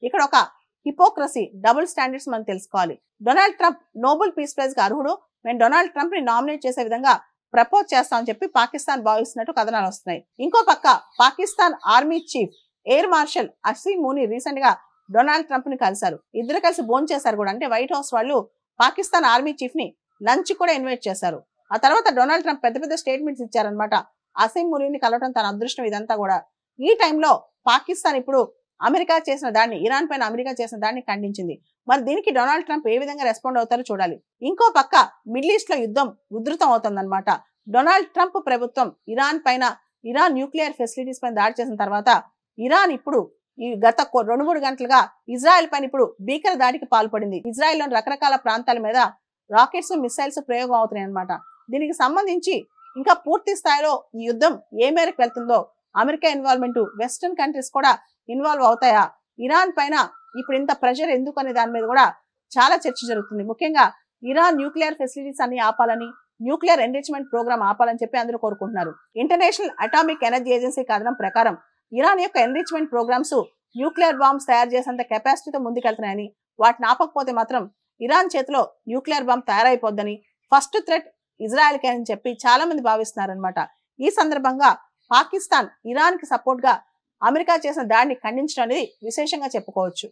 ఇక్కడ ఒక hypocrisy, double standards మనం తెలుసుకోవాలి. Donald Trump Nobel peace prize కి అర్హుడు, మేము డొనాల్డ్ ట్రంప్ ని నామినేట్ చేసే విధంగా ప్రపోజ్ చేస్తామని చెప్పి పాకిస్తాన్ భావిస్తున్నట్టు కథనాలు వస్తున్నాయి. ఇంకో పక్క Pakistan army chief air marshal Asim Muni recent గా డొనాల్డ్ ట్రంప్ ని కలిశారు. ఇద్దరు కలిసి భోంచేశారు చేశారు కూడా. అంటే వైట్ హౌస్ వాళ్ళు పాకిస్తాన్ ఆర్మీ చీఫ్ ని లంచ్ కూడా ఇన్వైట్ చేశారు. ఆ తర్వాత డొనాల్డ్ ట్రంప్ పెద్ద పెద్ద స్టేట్మెంట్స్ ఇచ్చారనమాట. అసీం మునీని కలవడం తన అదృష్టం ఇదంతా కూడా. ఈ టైంలో పాకిస్తాన్ ఇప్పుడు అమెరికా చేసిన దాన్ని, ఇరాన్ పైన అమెరికా చేసిన దాన్ని ఖండించింది. మరి దీనికి డొనాల్డ్ ట్రంప్ ఏ విధంగా రెస్పాండ్ అవుతారో చూడాలి. ఇంకో పక్క మిడిల్ ఈస్ట్ లో యుద్ధం ఉధృతం అవుతుందన్నమాట. డొనాల్డ్ ట్రంప్ ప్రభుత్వం ఇరాన్ న్యూక్లియర్ ఫెసిలిటీస్ పైన దాడి చేసిన తర్వాత ఇరాన్ ఇప్పుడు ఈ గత 2-3 గంటలుగా ఇజ్రాయెల్ పైన ఇప్పుడు భీకర దాడికి పాల్పడింది. ఇజ్రాయెల్ లోని రకరకాల ప్రాంతాల మీద రాకెట్స్, మిసైల్స్ ప్రయోగం అవుతున్నాయి అన్నమాట. దీనికి సంబంధించి ఇంకా పూర్తి స్థాయిలో ఈ యుద్ధం ఏ మేరకు వెళ్తుందో, అమెరికా ఇన్వాల్వ్మెంట్, వెస్టర్న్ కంట్రీస్ కూడా ఇన్వాల్వ్ అవుతాయా, ఇరాన్ పైన ఇప్పుడు ఇంత ప్రెషర్ ఎందుకు అనే దాని మీద కూడా చాలా చర్చ జరుగుతుంది. ముఖ్యంగా ఇరాన్ న్యూక్లియర్ ఫెసిలిటీస్ అన్ని ఆపాలని, న్యూక్లియర్ ఎన్రిచ్మెంట్ ప్రోగ్రామ్ ఆపాలని చెప్పి అందరూ కోరుకుంటున్నారు. ఇంటర్నేషనల్ అటామిక్ ఎనర్జీ ఏజెన్సీ కథనం ప్రకారం ఇరాన్ యొక్క ఎన్రిచ్మెంట్ ప్రోగ్రామ్స్ న్యూక్లియర్ బాంబ్స్ తయారు చేసేంత కెపాసిటీతో ముందుకెళ్తున్నాయని, వాటిని ఆపకపోతే మాత్రం ఇరాన్ చేతిలో న్యూక్లియర్ బాంబ్ తయారైపోద్దని, ఫస్ట్ థ్రెట్ ఇజ్రాయెల్ కి అని చెప్పి చాలా మంది భావిస్తున్నారనమాట. ఈ సందర్భంగా పాకిస్తాన్ ఇరాన్ కి సపోర్ట్ గా అమెరికా చేసిన దాడిని ఖండించడం అనేది విశేషంగా చెప్పుకోవచ్చు.